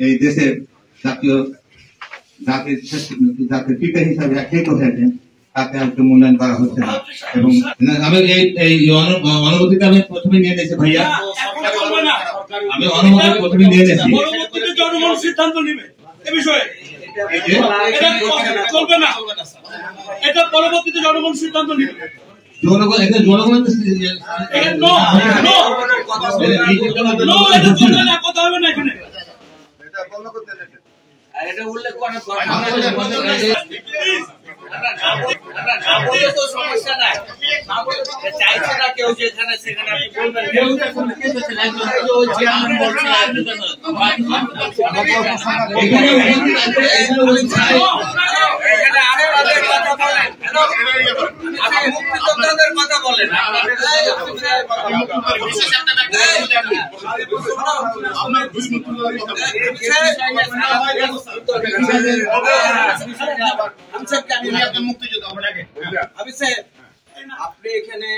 এই দেশের জাতীয় জাতির পিতা হিসাবে আখ্যায়িত হয়েছেন, তাকে আজকে মূল্যায়ন করা হচ্ছে না। এবং আমি এই অনুভূতিটা আমি প্রথমে নিয়ে নিয়েছি ভাইয়া, আমি অনুভূতি প্রথমে নিয়ে নিয়েছি। জনগণ সিদ্ধান্ত নেবে এ বিষয়ে, চলবে না, এটা পরবর্তীতে জনগণ সিদ্ধান্ত নেবে। জনগণ এটা জনগণের কথা হবে না এখানে, এটা উল্লেখ করার সমস্যা নাই, চাইছে না কেউ যেখানে সেখানে মুক্তিযোদ্ধাদের কথা বলেন। আপনি এখানে